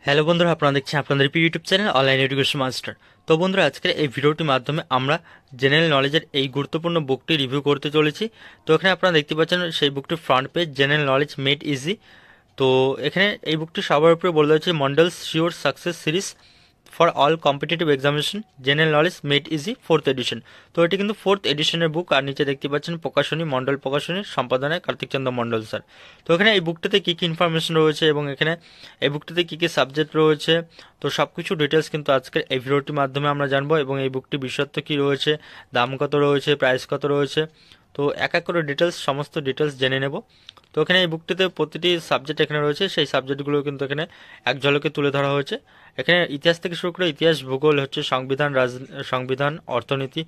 Hello বন্ধুরা, আপনারা দেখছেন আপনাদের YouTube channel online education master. তো বন্ধুরা, আজকের এই ভিডিওটির মাধ্যমে আমরা জেনারেল নলেজের এই গুরুত্বপূর্ণ বুকটি রিভিউ করতে চলেছি। তো এখানে আপনারা দেখতে পাচ্ছেন সেই বুকটির front page, general knowledge made easy. তো এখানে এই বুকটি সবার উপরে বলা হয়েছে Mondal's sure success series for all competitive examination general knowledge made easy 4th edition. তো এটি কিন্তু 4th এডিশনের বুক। আর নিচে দেখতে পাচ্ছেন প্রকাশনী মন্ডল প্রকাশনীর সম্পাদনায় কার্তিক চন্দ্র মন্ডল স্যার। তো এখানে এই বুকটাতে কী কী ইনফরমেশন রয়েছে এবং এখানে এই বুকটিতে কী কী সাবজেক্ট রয়েছে, তো সব কিছু ডিটেলস কিন্তু আজকের এই ভিডিওটির মাধ্যমে আমরা জানবো। এবং এই বুকটি বিশেষত্ব কী রয়েছে, দাম কত রয়েছে, প্রাইস কত রয়েছে, তো এক এক করে ডিটেলস সমস্ত ডিটেলস জেনে নেব। তো এখানে এই বুকটিতে প্রতিটি সাবজেক্ট এখানে রয়েছে, সেই সাবজেক্টগুলো কিন্তু এখানে এক ঝলকে তুলে ধরা হয়েছে। এখানে ইতিহাস থেকে শুরু করে ইতিহাস, ভূগোল, সংবিধান, সংবিধান, অর্থনীতি,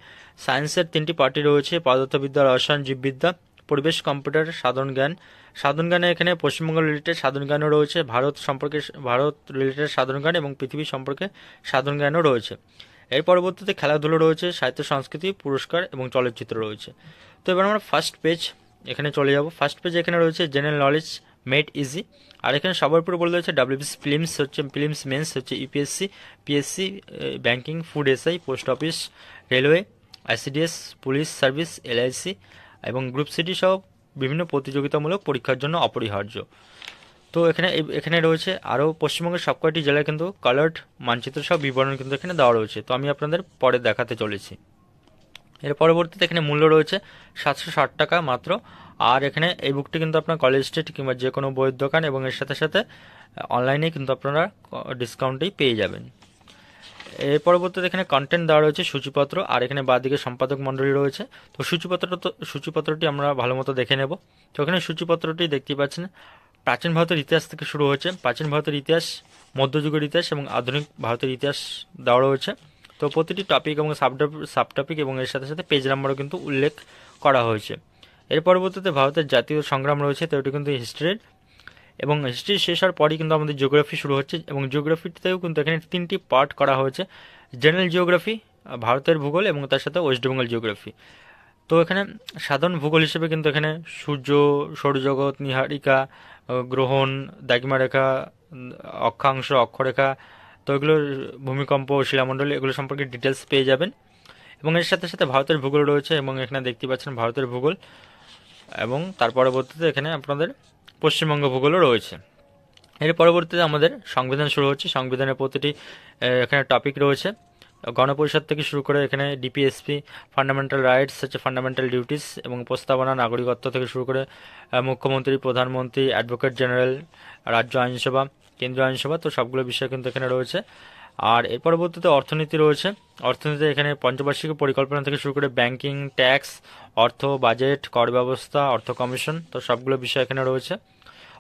সায়েন্সের 3টি পার্টি রয়েছে, পদার্থবিদ্যা, রসায়ন, জীববিদ্যা, পরিবেশ, কম্পিউটার, সাধারণ জ্ঞান। সাধারণ জ্ঞানে এখানে পশ্চিমবঙ্গ রিলেটেড সাধারণ জ্ঞানও রয়েছে, ভারত রিলেটেড সাধারণ জ্ঞান এবং পৃথিবী সম্পর্কে সাধারণ জ্ঞানও রয়েছে। এর পরবর্তীতে খেলাধুলো রয়েছে, সাহিত্য, সংস্কৃতি, পুরস্কার এবং চলচ্চিত্র রয়েছে। তো এবার আমরা ফার্স্ট পেজ এখানে চলে যাব। ফার্স্ট পেজে এখানে রয়েছে জেনারেল নলেজ মেড ইজি। আর এখানে সবার উপরে বলে রয়েছে ডাব্লিউবিসি ফিল্মস হচ্ছে ফিল্মস মেন্স হচ্ছে UPSC, PSC, banking, food SI, post office, railway, ICDS, police service, LIC এবং গ্রুপ সিটি সহ বিভিন্ন প্রতিযোগিতামূলক পরীক্ষার জন্য অপরিহার্য। তো এখানে রয়েছে আরও পশ্চিমবঙ্গের সবকটি জেলায় কিন্তু কালার্ড মানচিত্র সহ বিবরণ কিন্তু এখানে দেওয়া রয়েছে। তো আমি আপনাদের পরে দেখাতে চলেছি। এর পরবর্তীতে এখানে মূল্য রয়েছে 760 টাকা মাত্র। আর এখানে এই বুকটি কিন্তু আপনার কলেজ স্ট্রিট কিংবা যে কোনো বইয়ের দোকান এবং এর সাথে সাথে অনলাইনে কিন্তু আপনারা ডিসকাউন্টেই পেয়ে যাবেন। এর পরবর্তীতে এখানে কন্টেন্ট দেওয়া রয়েছে, সূচিপত্র, আর এখানে বাঁদিকে সম্পাদক মণ্ডলী রয়েছে। তো সূচিপত্রটি আমরা ভালো মতো দেখে নেব। তো এখানে সূচিপত্রটি দেখতে পাচ্ছেন প্রাচীন ভারতের ইতিহাস থেকে শুরু হচ্ছে, প্রাচীন ভারতের ইতিহাস, মধ্যযুগের ইতিহাস এবং আধুনিক ভারতের ইতিহাস দেওয়া রয়েছে। তো প্রতিটি টপিক এবং সাব টপিক এবং এর সাথে সাথে পেজ নাম্বারও কিন্তু উল্লেখ করা হয়েছে। এর পরবর্তীতে ভারতের জাতীয় সংগ্রাম রয়েছে, তো এটি কিন্তু হিস্ট্রির, এবং হিস্ট্রি শেষ হওয়ার পরই কিন্তু আমাদের জিওগ্রাফি শুরু হচ্ছে। এবং জিওগ্রাফিতেও কিন্তু এখানে 3টি পার্ট করা হয়েছে, জেনারেল জিওগ্রাফি, ভারতের ভূগোল এবং তার সাথে ওয়েস্ট বেঙ্গল জিওগ্রাফি। তো এখানে সাধারণ ভূগোল হিসেবে কিন্তু এখানে সূর্য, সৌরজগৎ, নীহারিকা, গ্রহণ, দ্রাঘিমা রেখা, অক্ষাংশ, অক্ষরেখা, তো এগুলোর ভূমিকম্প, শিলামণ্ডল, এগুলো সম্পর্কে ডিটেলস পেয়ে যাবেন। এবং এর সাথে সাথে ভারতের ভূগোল রয়েছে এবং এখানে দেখতে পাচ্ছেন ভারতের ভূগোল, এবং তার পরবর্তীতে এখানে আপনাদের পশ্চিমবঙ্গ ভূগোলও রয়েছে। এর পরবর্তীতে আমাদের সংবিধান শুরু হচ্ছে। সংবিধানের প্রতিটি এখানে টপিক রয়েছে, গণপরিষদ থেকে শুরু করে এখানে ডিপিএসপি, ফান্ডামেন্টাল রাইটস হচ্ছে ফান্ডামেন্টাল ডিউটিস এবং প্রস্তাবনা, নাগরিকত্ব থেকে শুরু করে মুখ্যমন্ত্রী, প্রধানমন্ত্রী, অ্যাডভোকেট জেনারেল, রাজ্য আইনসভা, কেন্দ্রীয় আইনসভা, তো সবগুলো বিষয় কিন্তু এখানে রয়েছে। আর এর পরবর্তীতে অর্থনীতি রয়েছে। অর্থনীতি এখানে পঞ্চবার্ষিক পরিকল্পনা থেকে শুরু করে ব্যাংকিং, ট্যাক্স, অর্থ, বাজেট, কর ব্যবস্থা, অর্থ কমিশন, তো সবগুলো বিষয় এখানে রয়েছে।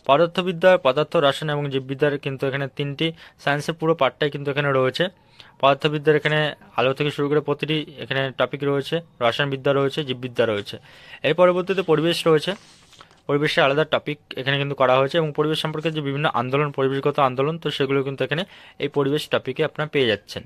পদার্থবিদ্যা, পদার্থ, রসায়ন এবং জীববিদ্যার কিন্তু এখানে 3টি সায়েন্সের পুরো পার্টটাই কিন্তু এখানে রয়েছে। পদার্থবিদ্যার এখানে আলো থেকে শুরু করে প্রতিটি এখানে টপিক রয়েছে, রসায়নবিদ্যা রয়েছে, জীববিদ্যা রয়েছে। এর পরবর্তীতে পরিবেশ রয়েছে, পরিবেশের আলাদা টপিক এখানে কিন্তু করা হয়েছে এবং পরিবেশ সম্পর্কে যে বিভিন্ন আন্দোলন, পরিবেশগত আন্দোলন, তো সেগুলো কিন্তু এখানে এই পরিবেশ টপিকে আপনারা পেয়ে যাচ্ছেন।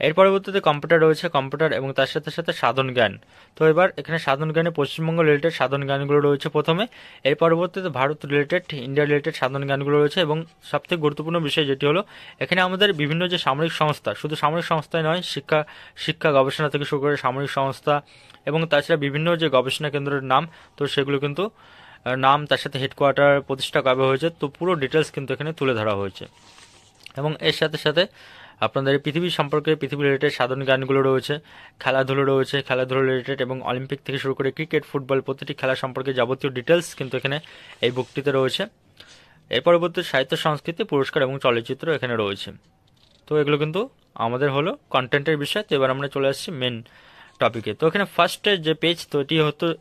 এর পরবর্তীতে কম্পিউটার রয়েছে, কম্পিউটার এবং তার সাথে সাথে সাধারণ জ্ঞান। তো এবার এখানে সাধারণ জ্ঞানে পশ্চিমবঙ্গ রিলেটেড সাধারণ জ্ঞানগুলো রয়েছে প্রথমে। এর পরবর্তীতে ভারত রিলেটেড, ইন্ডিয়া রিলেটেড সাধারণ জ্ঞানগুলো রয়েছে। এবং সবথেকে গুরুত্বপূর্ণ বিষয় যেটি হলো, এখানে আমাদের বিভিন্ন যে সামরিক সংস্থা, শুধু সামরিক সংস্থায় নয়, শিক্ষা গবেষণা থেকে শুরু করে সামরিক সংস্থা এবং তাছাড়া বিভিন্ন যে গবেষণা কেন্দ্রের নাম, তো সেগুলো কিন্তু নাম, তার সাথে হেডকোয়ার্টার, প্রতিষ্ঠা কবে হয়েছে, তো পুরো ডিটেলস কিন্তু এখানে তুলে ধরা হয়েছে। এবং এর সাথে সাথে আপনাদের পৃথিবী সম্পর্কে, পৃথিবী রিলেটেড সাধারণ জ্ঞানগুলো রয়েছে, খেলাধুলো রয়েছে, খেলাধুলো রিলেটেড এবং অলিম্পিক থেকে শুরু করে ক্রিকেট, ফুটবল, প্রতিটি খেলা সম্পর্কে যাবতীয় ডিটেলস কিন্তু এখানে এই বুকটিতে রয়েছে। এর পরবর্তী সাহিত্য, সংস্কৃতি, পুরস্কার এবং চলচ্চিত্র এখানে রয়েছে। তো এগুলো কিন্তু আমাদের হলো কন্টেন্টের বিষয়। তো এবার আমরা চলে আসছি মেন টপিকে। তো এখানে ফার্স্টে যে পেজ, তো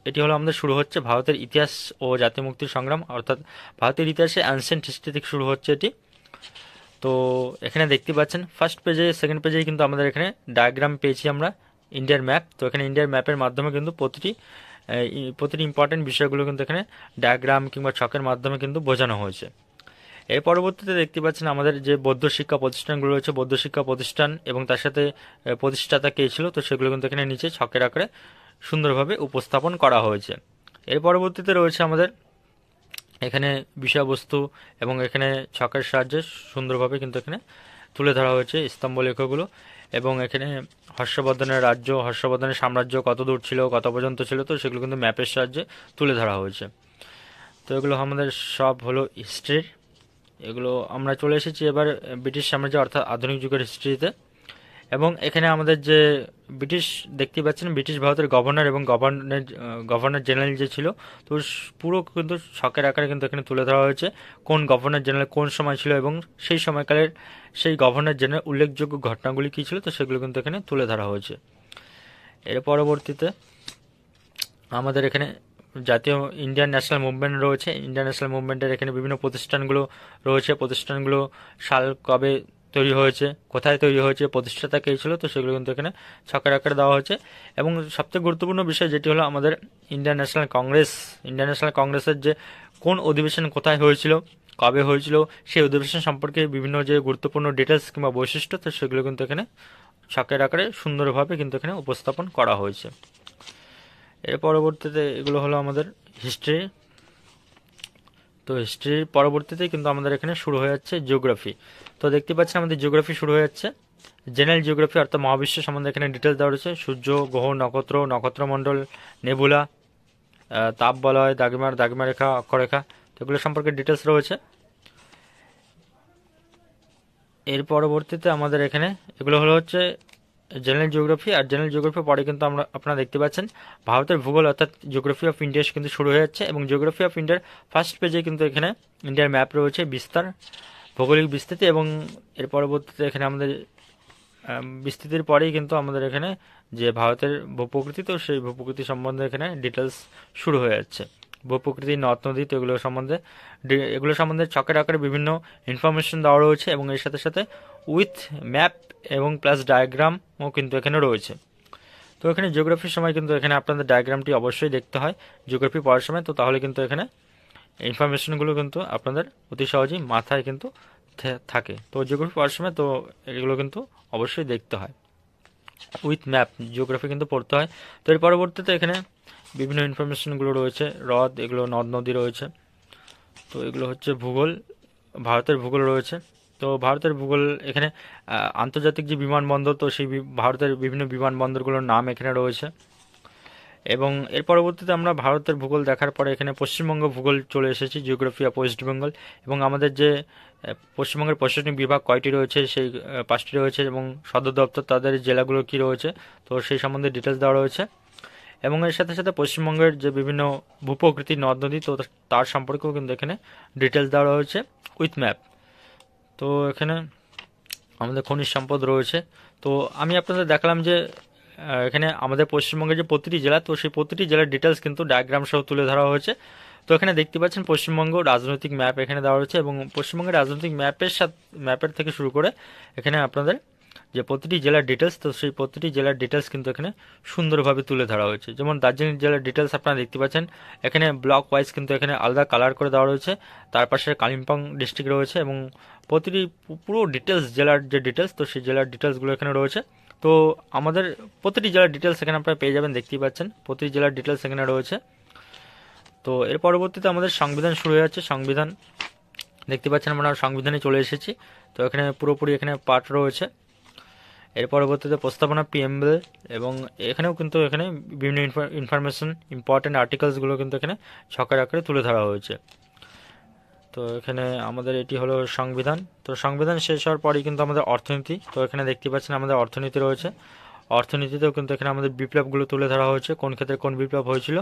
এটি হলো আমাদের শুরু হচ্ছে ভারতের ইতিহাস ও জাতীয় মুক্তির সংগ্রাম, অর্থাৎ ভারতের ইতিহাসে অ্যানসেন্ট হিস্ট্রি থেকে শুরু হচ্ছে এটি। তো এখানে দেখতে পাচ্ছেন ফার্স্ট পেজে, সেকেন্ড পেজে কিন্তু আমাদের এখানে ডায়াগ্রাম পেয়েছি আমরা, ইন্ডিয়ার ম্যাপ। তো এখানে ইন্ডিয়ার ম্যাপের মাধ্যমে কিন্তু প্রতিটি ইম্পর্টেন্ট বিষয়গুলো কিন্তু এখানে ডায়াগ্রাম কিংবা ছকের মাধ্যমে কিন্তু বোঝানো হয়েছে। এর পরবর্তীতে দেখতে পাচ্ছেন আমাদের যে বৌদ্ধ শিক্ষা প্রতিষ্ঠানগুলো রয়েছে, বৌদ্ধ শিক্ষা প্রতিষ্ঠান এবং তার সাথে প্রতিষ্ঠাতা কে ছিল, তো সেগুলো কিন্তু এখানে নিচে ছকের আকারে সুন্দরভাবে উপস্থাপন করা হয়েছে। এর পরবর্তীতে রয়েছে আমাদের এখানে বিষয়বস্তু এবং এখানে ছকের সাহায্যে সুন্দরভাবে কিন্তু এখানে তুলে ধরা হয়েছে স্তম্ভ লেখগুলো। এবং এখানে হর্ষবর্ধনের রাজ্য, হর্ষবর্ধনের সাম্রাজ্য কত দূর ছিল, কত পর্যন্ত ছিল, তো সেগুলো কিন্তু ম্যাপের সাহায্যে তুলে ধরা হয়েছে। তো এগুলো আমাদের সব হলো হিস্ট্রির। এগুলো আমরা চলে এসেছি এবার ব্রিটিশ সাম্রাজ্য অর্থাৎ আধুনিক যুগের হিস্ট্রিতে। এবং এখানে আমাদের যে ব্রিটিশ দেখতে পাচ্ছেন, ব্রিটিশ ভারতের গভর্নর এবং গভর্নর জেনারেল যে ছিল, তো পুরো কিন্তু ছকের আকারে কিন্তু এখানে তুলে ধরা হয়েছে কোন গভর্নর জেনারেল কোন সময় ছিল এবং সেই সময়কালের সেই গভর্নর জেনারেল উল্লেখযোগ্য ঘটনাগুলি কী ছিল, তো সেগুলো কিন্তু এখানে তুলে ধরা হয়েছে। এর পরবর্তীতে আমাদের এখানে জাতীয় ইন্ডিয়ান ন্যাশনাল মুভমেন্ট রয়েছে। ইন্ডিয়ান ন্যাশনাল মুভমেন্টের এখানে বিভিন্ন প্রতিষ্ঠানগুলো রয়েছে। প্রতিষ্ঠানগুলো সাল কবে তৈরি হয়েছে, কোথায় তৈরি হয়েছে, প্রতিষ্ঠাতা কে ছিল, তো সেগুলো কিন্তু এখানে ছকের আকারে দেওয়া হয়েছে। এবং সবচেয়ে গুরুত্বপূর্ণ বিষয় যেটি হলো আমাদের Indian national Congress. Indian national কংগ্রেসের যে কোন অধিবেশন কোথায় হয়েছিল, কবে হয়েছিল, সেই অধিবেশন সম্পর্কে বিভিন্ন যে গুরুত্বপূর্ণ ডিটেলস কিংবা বৈশিষ্ট্য, তো সেগুলো কিন্তু এখানে ছকের আকারে সুন্দরভাবে কিন্তু এখানে উপস্থাপন করা হয়েছে। এর পরবর্তীতে এগুলো হলো আমাদের হিস্ট্রি। তো হিস্ট্রির পরবর্তীতে কিন্তু আমাদের এখানে শুরু হয়ে যাচ্ছে জিওগ্রাফি। তো দেখতে পাচ্ছেন আমাদের জিওগ্রাফি শুরু হয়ে যাচ্ছে। জেনারেল জিওগ্রাফি অর্থাৎ মহাবিশ্ব সম্বন্ধে এখানে ডিটেলস দেওয়া রয়েছে। সূর্য, গ্রহ, নক্ষত্র, নক্ষত্রমণ্ডল, নেবুলা, তাপ বলয়, দাগিমা রেখা, অক্ষরেখা, তো এগুলো সম্পর্কে ডিটেলস রয়েছে। এর পরবর্তীতে আমাদের এখানে এগুলো হলো হচ্ছে জেনারেল জিওগ্রাফি। আর জেনারেল জিওগ্রাফি পরে কিন্তু আপনারা দেখতে পাচ্ছেন ভারতের ভূগোল অর্থাৎ জিওগ্রাফি অফ ইন্ডিয়া কিন্তু শুরু হয়ে যাচ্ছে। এবং জিওগ্রাফি অফ ইন্ডিয়ার ফার্স্ট পেজে কিন্তু এখানে ইন্ডিয়ার ম্যাপ রয়েছে, বিস্তার, ভৌগোলিক বিস্তৃতি। এবং এর পরবর্তীতে এখানে আমাদের বিস্তৃতির পরেই কিন্তু আমাদের এখানে যে ভারতের ভূপ্রকৃতি, তো সেই ভূপ্রকৃতি সম্বন্ধে এখানে ডিটেলস শুরু হয়ে যাচ্ছে। ভূপ্রকৃতি, নদ নদী, তো এগুলো সম্বন্ধে ছকের আকারে বিভিন্ন ইনফরমেশন দেওয়া রয়েছে। এবং এর সাথে সাথে উইথ ম্যাপ এবং প্লাস ডায়াগ্রামও কিন্তু এখানে রয়েছে। তো এখানে জিওগ্রাফির সময় কিন্তু এখানে আপনাদের ডায়াগ্রামটি অবশ্যই দেখতে হয় জিওগ্রাফি পড়ার সময়, তো তাহলে কিন্তু এখানে ইনফরমেশনগুলো কিন্তু আপনাদের অতি সহজেই মাথায় কিন্তু থাকে। তো জিওগ্রাফি পড়ার সময় তো এগুলো কিন্তু অবশ্যই দেখতে হয়, উইথ ম্যাপ জিওগ্রাফি কিন্তু পড়তে হয়। তো এর পরবর্তীতে এখানে বিভিন্ন ইনফরমেশনগুলো রয়েছে, হ্রদ, এগুলো নদ নদী রয়েছে। তো এগুলো হচ্ছে ভূগোল, ভারতের ভূগোল রয়েছে। তো ভারতের ভূগোল এখানে আন্তর্জাতিক যে বিমানবন্দর, তো সেই ভারতের বিভিন্ন বিমানবন্দরগুলোর নাম এখানে রয়েছে। এবং এর পরবর্তীতে আমরা ভারতের ভূগোল দেখার পরে এখানে পশ্চিমবঙ্গ ভূগোল চলে এসেছি, জিওগ্রাফি অফ ওয়েস্ট বেঙ্গল। এবং আমাদের যে পশ্চিমবঙ্গের প্রশাসনিক বিভাগ কয়টি রয়েছে, সেই 5টি রয়েছে। এবং সদর দপ্তর তাদের জেলাগুলো কি রয়েছে, তো সেই সম্বন্ধে ডিটেলস দেওয়া রয়েছে। এবং এর সাথে সাথে পশ্চিমবঙ্গের যে বিভিন্ন ভূপ্রকৃতি, নদ নদী, তো তার সম্পর্কেও কিন্তু এখানে ডিটেলস দেওয়া রয়েছে উইথ ম্যাপ। তো এখানে আমাদের খনিজ সম্পদ রয়েছে। তো আমি আপনাদের দেখালাম যে এখানে আমাদের পশ্চিমবঙ্গের যে প্রতিটি জেলা, তো সেই প্রতিটি জেলার ডিটেলস কিন্তু ডায়াগ্রাম সহ তুলে ধরা হয়েছে। তো এখানে দেখতে পাচ্ছেন পশ্চিমবঙ্গ রাজনৈতিক ম্যাপ এখানে দেওয়া রয়েছে। এবং পশ্চিমবঙ্গের রাজনৈতিক ম্যাপের থেকে শুরু করে এখানে আপনাদের যে প্রতিটি জেলার ডিটেলস, তো সেই প্রতিটি জেলার ডিটেলস কিন্তু এখানে সুন্দরভাবে তুলে ধরা হয়েছে। যেমন দার্জিলিং জেলার ডিটেলস আপনারা দেখতে পাচ্ছেন, এখানে ব্লক ওয়াইজ কিন্তু এখানে আলাদা কালার করে দেওয়া রয়েছে। তার পাশে কালিম্পং ডিস্ট্রিক্ট রয়েছে। এবং প্রতিটি পুরো ডিটেলস জেলার যে ডিটেলস, তো সেই জেলার ডিটেলসগুলো এখানে রয়েছে। তো আমাদের প্রতিটি জেলার ডিটেলস এখানে আপনারা পেয়ে যাবেন, দেখতেই পাচ্ছেন প্রতিটি জেলার ডিটেলস এখানে রয়েছে। তো এর পরবর্তীতে আমাদের সংবিধান শুরু হয়ে যাচ্ছে। সংবিধান দেখতে পাচ্ছেন আমরা সংবিধানে চলে এসেছি। তো এখানে পুরোপুরি এখানে পার্ট রয়েছে। এর পরবর্তীতে প্রস্তাবনা, প্রিএম্বল। এবং এখানেও কিন্তু এখানে বিভিন্ন ইনফরমেশন, ইম্পর্টেন্ট আর্টিকেলসগুলো কিন্তু এখানে ছকের আকারে তুলে ধরা হয়েছে। তো এখানে আমাদের এটি হলো সংবিধান। তো সংবিধান শেষ হওয়ার পরেই কিন্তু আমাদের অর্থনীতি। তো এখানে দেখতে পাচ্ছেন আমাদের অর্থনীতি রয়েছে। অর্থনীতিতেও কিন্তু এখানে আমাদের বিপ্লবগুলো তুলে ধরা হয়েছে, কোন ক্ষেত্রে কোন বিপ্লব হয়েছিল।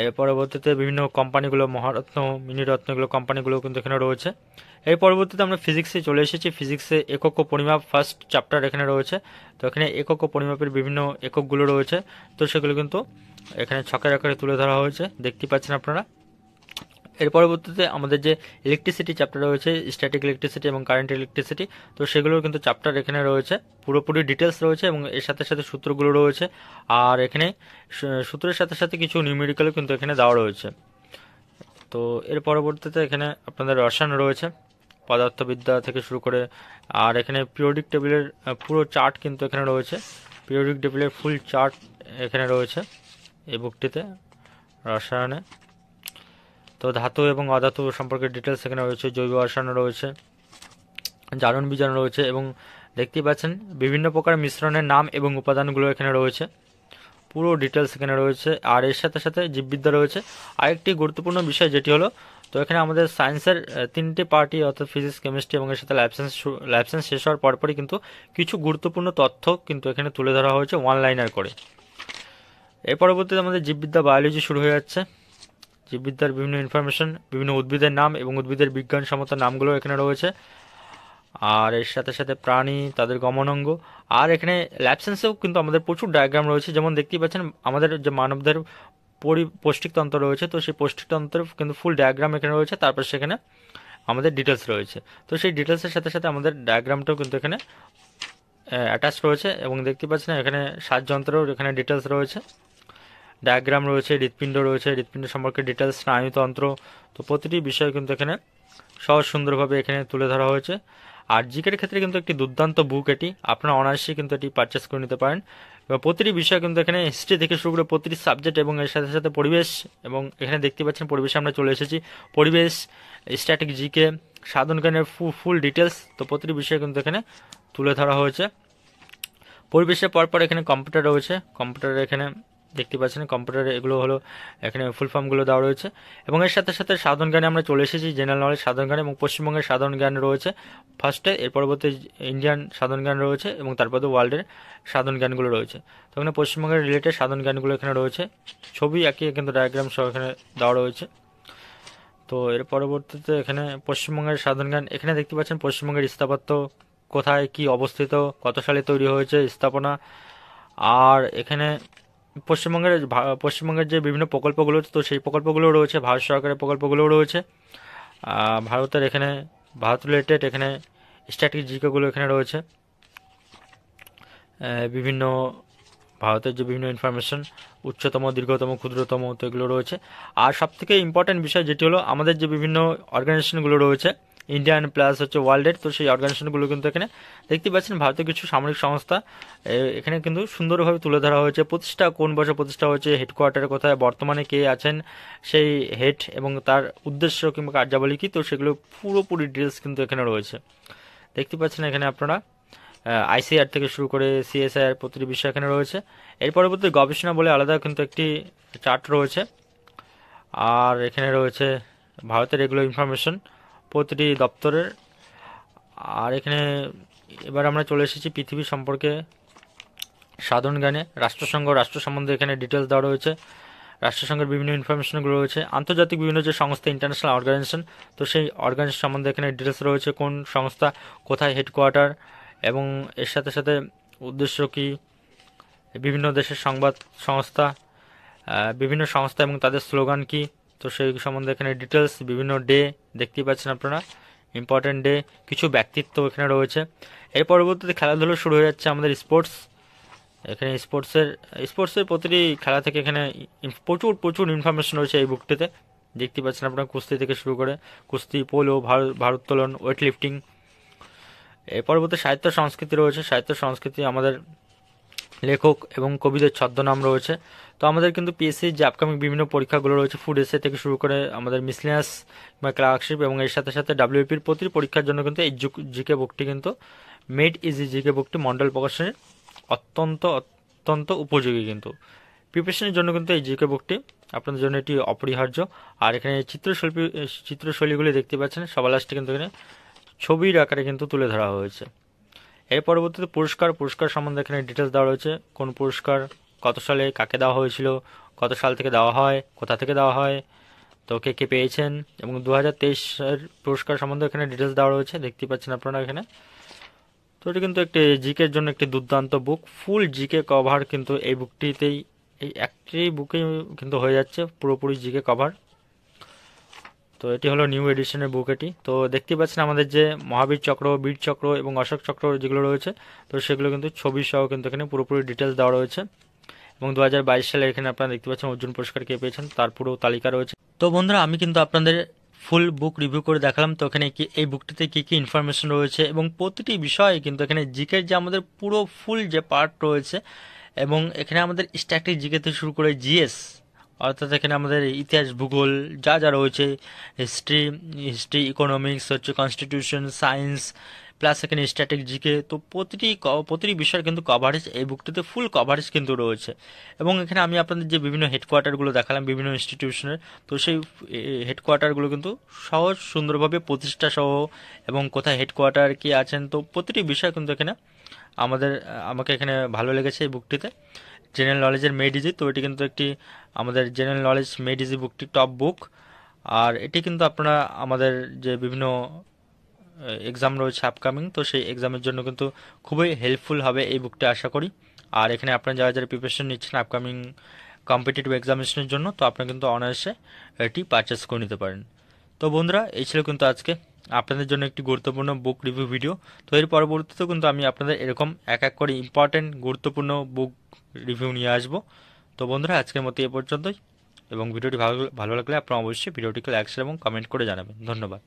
এর পরবর্তীতে বিভিন্ন কোম্পানিগুলো, মহারত্ন, মিনিরত্ন, এগুলো কোম্পানিগুলো কিন্তু এখানে রয়েছে। এর পরবর্তীতে আমরা ফিজিক্সে চলে এসেছি। ফিজিক্সে একক ও পরিমাপ ফার্স্ট চ্যাপ্টার এখানে রয়েছে। তো এখানে একক ও পরিমাপের বিভিন্ন এককগুলো রয়েছে, তো সেগুলো কিন্তু এখানে ছকের আকারে তুলে ধরা হয়েছে, দেখতে পাচ্ছেন আপনারা। এর পরবর্তীতে আমাদের যে ইলেকট্রিসিটি চ্যাপ্টার রয়েছে, স্ট্যাটিক ইলেকট্রিসিটি এবং কারেন্ট ইলেকট্রিসিটি, তো সেগুলোর কিন্তু চ্যাপ্টার এখানে রয়েছে, পুরোপুরি ডিটেলস রয়েছে। এবং এর সাথে সাথে সূত্রগুলো রয়েছে। আর এখানে সূত্রের সাথে সাথে কিছু নিউমেরিক্যালও কিন্তু এখানে দেওয়া রয়েছে। তো এর পরবর্তীতে এখানে আপনাদের রসায়ন রয়েছে, পদার্থবিদ্যা থেকে শুরু করে। আর এখানে পিরিয়ডিক টেবিলের পুরো চার্ট কিন্তু এখানে রয়েছে, পিরিয়ডিক টেবিলের ফুল চার্ট এখানে রয়েছে এই বুকটিতে, রসায়নে। তো তো ধাতু এবং অধাতু সম্পর্কে ডিটেলস এখানে রয়েছে, জৈব রসায়ন রয়েছে, জারণ বিজারণ রয়েছে, এবং দেখতেই পাচ্ছেন বিভিন্ন প্রকার মিশ্রণের নাম এবং উপাদানগুলো এখানে রয়েছে, পুরো ডিটেলস এখানে রয়েছে। আর এর সাথে সাথে জীববিদ্যা রয়েছে। আরেকটি গুরুত্বপূর্ণ বিষয় যেটি হলো, তো এখানে আমাদের সায়েন্সের তিনটে পার্টি অর্থাৎ ফিজিক্স, কেমিস্ট্রি এবং এর সাথে ল্যাব সায়েন্স শেষ হওয়ার পরপরই কিন্তু কিছু গুরুত্বপূর্ণ তথ্য কিন্তু এখানে তুলে ধরা হয়েছে ওয়ান লাইনার করে। এর পরবর্তীতে আমাদের জীববিদ্যা বায়োলজি শুরু হয়ে যাচ্ছে। জীববিদ্যার বিভিন্ন ইনফরমেশন, বিভিন্ন উদ্ভিদের নাম এবং উদ্ভিদের বিজ্ঞানসম্মত নামগুলো এখানে রয়েছে। আর এর সাথে সাথে প্রাণী, তাদের গমনাঙ্গ, আর এখানে ল্যাব সায়েন্সেও কিন্তু আমাদের প্রচুর ডায়াগ্রাম রয়েছে। যেমন দেখতেই পাচ্ছেন আমাদের যে মানবদের পৌষ্টিকতন্ত্র রয়েছে, তো সেই পৌষ্টিকতন্ত্রের কিন্তু ফুল ডায়াগ্রাম এখানে রয়েছে। তারপর সেখানে আমাদের ডিটেলস রয়েছে। তো সেই ডিটেলসের সাথে সাথে আমাদের ডায়াগ্রামটাও কিন্তু এখানে অ্যাটাচ রয়েছে। এবং দেখতে পাচ্ছেন এখানে শ্বাসযন্ত্রেও এখানে ডিটেলস রয়েছে, ডায়াগ্রাম রয়েছে, হৃৎপিণ্ড রয়েছে, হৃৎপিণ্ড সম্পর্কে ডিটেলস, স্নায়ুতন্ত্র। তো প্রতিটি বিষয় কিন্তু এখানে সহজ সুন্দরভাবে এখানে তুলে ধরা হয়েছে। আর জিকের ক্ষেত্রে কিন্তু একটি দুর্দান্ত বুক এটি, আপনারা অনায়াসেই কিন্তু এটি পারচেস করে নিতে পারেন। এবং প্রতিটি বিষয় কিন্তু এখানে হিস্ট্রি থেকে শুরু করে প্রতিটি সাবজেক্ট এবং এর সাথে সাথে পরিবেশ, এবং এখানে দেখতে পাচ্ছেন পরিবেশে আমরা চলে এসেছি, পরিবেশ, স্ট্যাটিক জিকে, সাধারণ জ্ঞানের ফুল ডিটেলস। তো প্রতিটি বিষয় কিন্তু এখানে তুলে ধরা হয়েছে। পরিবেশের পরপর এখানে কম্পিউটার রয়েছে, কম্পিউটারে এখানে দেখতে পাচ্ছেন কম্পিউটারে এগুলো হলো এখানে ফুল ফর্মগুলো দেওয়া রয়েছে। এবং এর সাথে সাথে সাধারণ জ্ঞানে আমরা চলে এসেছি, জেনারেল নলেজ, সাধারণ জ্ঞান, এবং পশ্চিমবঙ্গের সাধারণ জ্ঞান রয়েছে ফার্স্টে, এর পরবর্তী ইন্ডিয়ান সাধারণ জ্ঞান রয়েছে, এবং তারপরে ওয়ার্ল্ডের সাধারণ জ্ঞানগুলো রয়েছে। তো এখানে পশ্চিমবঙ্গের রিলেটেড সাধারণ জ্ঞানগুলো এখানে রয়েছে, ছবি এঁকে কিন্তু ডায়াগ্রাম সহ এখানে দেওয়া রয়েছে। তো এর পরবর্তীতে এখানে পশ্চিমবঙ্গের সাধারণ জ্ঞান, এখানে দেখতে পাচ্ছেন পশ্চিমবঙ্গের স্থাপত্য কোথায় কি অবস্থিত, কত সালে তৈরি হয়েছে স্থাপনা। আর এখানে পশ্চিমবঙ্গের যে বিভিন্ন প্রকল্পগুলো, তো সেই প্রকল্পগুলো রয়েছে, ভারত সরকারের প্রকল্পগুলোও রয়েছে। ভারতের এখানে ভারত রিলেটেড এখানে স্ট্যাটিক জিকেগুলো এখানে রয়েছে, বিভিন্ন ভারতের যে বিভিন্ন ইনফরমেশন, উচ্চতম, দীর্ঘতম, ক্ষুদ্রতম, তো এগুলো রয়েছে। আর সবথেকে ইম্পর্ট্যান্ট বিষয় যেটি হলো আমাদের যে বিভিন্ন অর্গানাইজেশনগুলো রয়েছে ইন্ডিয়ান প্লাস হচ্ছে ওয়ার্ল্ডের, তো সেই অর্গানাইজেশনগুলো কিন্তু এখানে দেখতে পাচ্ছেন ভারতের কিছু সামরিক সংস্থা এখানে কিন্তু সুন্দরভাবে তুলে ধরা হয়েছে, প্রতিষ্ঠা কোন বছর প্রতিষ্ঠা হয়েছে, হেডকোয়ার্টার কোথায়, বর্তমানে কে আছেন সেই হেড, এবং তার উদ্দেশ্য কিংবা কার্যাবলী কী, তো সেগুলো পুরোপুরি ডিটেলস কিন্তু এখানে রয়েছে। দেখতে পাচ্ছেন এখানে আপনারা আইসিআর থেকে শুরু করে সিএসআইআর প্রতিটি বিষয় এখানে রয়েছে। এর পরবর্তী গবেষণা বলে আলাদা কিন্তু একটি চার্ট রয়েছে। আর এখানে রয়েছে ভারতের এগুলো ইনফরমেশন প্রতিটি দপ্তরের। আর এখানে এবার আমরা চলে এসেছি পৃথিবী সম্পর্কে সাধারণ জ্ঞানে, রাষ্ট্রসংঘ, রাষ্ট্র সম্বন্ধে এখানে ডিটেলস দেওয়া রয়েছে, রাষ্ট্রসংঘের বিভিন্ন ইনফরমেশনগুলো রয়েছে, আন্তর্জাতিক বিভিন্ন যে সংস্থা, ইন্টারন্যাশনাল অর্গানাইজেশন, তো সেই অর্গানাইজেশন সম্বন্ধে এখানে ডিটেলস রয়েছে, কোন সংস্থা, কোথায় হেডকোয়ার্টার, এবং এর সাথে সাথে উদ্দেশ্য কী, বিভিন্ন দেশের সংবাদ সংস্থা, বিভিন্ন সংস্থা এবং তাদের স্লোগান কী, তো সেই সম্বন্ধে এখানে ডিটেলস, বিভিন্ন ডে দেখতেই পাচ্ছেন আপনারা, ইম্পর্টেন্ট ডে, কিছু ব্যক্তিত্ব এখানে রয়েছে। এর পরবর্তীতে খেলাধুলো শুরু হয়ে যাচ্ছে আমাদের স্পোর্টস। এখানে স্পোর্টসের প্রতিটি খেলা থেকে এখানে প্রচুর প্রচুর ইনফরমেশন রয়েছে এই বুকটিতে। দেখতে পাচ্ছেন আপনারা কুস্তি থেকে শুরু করে কুস্তি, পোলো, ভারোত্তোলন, ওয়েট লিফটিং। এর পরবর্তী সাহিত্য সংস্কৃতি রয়েছে, সাহিত্য সংস্কৃতি আমাদের লেখক এবং কবিদের ছদ্মনাম রয়েছে। তো আমাদের কিন্তু পিএসসির যে আপকামিং বিভিন্ন পরীক্ষাগুলো রয়েছে, ফুড এসে থেকে শুরু করে আমাদের মিসলিনিয়াস বা ক্লার্কশিপ, এবং এর সাথে সাথে ডাব্লিউপির প্রতিটি পরীক্ষার জন্য কিন্তু এই জিকে বুকটি কিন্তু মেড ইজি জিকে বুকটি মন্ডল প্রকাশনের অত্যন্ত অত্যন্ত উপযোগী, কিন্তু প্রিপারেশনের জন্য কিন্তু এই জিকে বুকটি আপনাদের জন্য এটি অপরিহার্য। আর এখানে চিত্রশৈলীগুলি দেখতে পাচ্ছেন, সবার লাস্টে কিন্তু এখানে ছবির আকারে কিন্তু তুলে ধরা হয়েছে। এর পরবর্তীতে পুরস্কার সম্বন্ধে এখানে ডিটেলস দেওয়া রয়েছে, কোন পুরস্কার কত সালে কাকে দেওয়া হয়েছিল, কত সাল থেকে দেওয়া হয়, কোথা থেকে দেওয়া হয়, তো কে কে পেয়েছেন, এবং 2023-এর পুরস্কার সম্বন্ধে এখানে ডিটেলস দেওয়া রয়েছে, দেখতে পাচ্ছেন আপনারা এখানে। তো এটি কিন্তু একটি জিকের জন্য একটি দুর্দান্ত বুক, ফুল জিকে কভার কিন্তু এই বুকটিতেই, এই একটি বুকেই কিন্তু হয়ে যাচ্ছে পুরোপুরি জিকে কভার। তো এটি হলো নিউ এডিশনের বুক এটি। তো দেখতে পাচ্ছেন আমাদের যে মহাবীর চক্র, বীর চক্র এবং অশোক চক্র যেগুলো রয়েছে, তো সেগুলো কিন্তু ছবি সহ কিন্তু এখানে পুরোপুরি ডিটেলস দেওয়া রয়েছে। এবং 2022 সালে এখানে আপনারা দেখতে পাচ্ছেন অর্জুন পুরস্কার কে পেয়েছেন তার পুরো তালিকা রয়েছে। তো বন্ধুরা, আমি কিন্তু আপনাদের ফুল বুক রিভিউ করে দেখালাম। তো এখানে কি এই বুকটিতে কী কী ইনফরমেশন রয়েছে, এবং প্রতিটি বিষয়ে কিন্তু এখানে জিকের যে আমাদের পুরো ফুল যে পার্ট রয়েছে, এবং এখানে আমাদের স্ট্যাটিক জিকে থেকে শুরু করে জিএস, অর্থাৎ এখানে আমাদের ইতিহাস, ভূগোল যা যা রয়েছে, হিস্ট্রি হিস্ট্রি ইকোনমিক্স হচ্ছে, কনস্টিটিউশন, সায়েন্স, প্লাস এখানে স্ট্যাটিক, জিকে, তো প্রতিটি বিষয়ের কিন্তু কভারেজ এই বুকটিতে ফুল কভারেজ কিন্তু রয়েছে। এবং এখানে আমি আপনাদের যে বিভিন্ন হেডকোয়ার্টারগুলো দেখালাম বিভিন্ন ইনস্টিটিউশনের, তো সেই হেডকোয়ার্টারগুলো কিন্তু সহজ সুন্দরভাবে প্রতিষ্ঠা সহ এবং কোথায় হেডকোয়ার্টার কি আছেন, তো প্রতিটি বিষয় কিন্তু এখানে আমাকে এখানে ভালো লেগেছে এই বুকটিতে। জেনারেল নলেজের মেড ইজি, তো এটি কিন্তু একটি আমাদের জেনারেল নলেজ মেড ইজি বুকটি টপ বুক। আর এটি কিন্তু আপনারা আমাদের যে বিভিন্ন এক্সাম রয়েছে আপকামিং, তো সেই এক্সামের জন্য কিন্তু খুবই হেল্পফুল হবে এই বুকটি আশা করি। আর এখানে আপনারা যারা যারা প্রিপারেশন নিচ্ছেন আপকামিং কম্পিটিটিভ এক্সামিনেশনের জন্য, তো আপনারা কিন্তু অনায়াসে এটি পারচেস করে নিতে পারেন। তো বন্ধুরা, এই ছিল কিন্তু আজকে আপনাদের জন্য একটি গুরুত্বপূর্ণ বুক রিভিউ ভিডিও। তো এর পরবর্তীতেও কিন্তু আমি আপনাদের এরকম এক এক করে ইম্পর্টেন্ট গুরুত্বপূর্ণ বুক রিভিউ নিয়ে আসবো। তো বন্ধুরা, আজকের মতো এ পর্যন্তই। এবং ভিডিওটি ভালো ভালো লাগলে আপনারা অবশ্যই ভিডিওটিকে লাইক শেয়ার এবং কমেন্ট করে জানাবেন। ধন্যবাদ।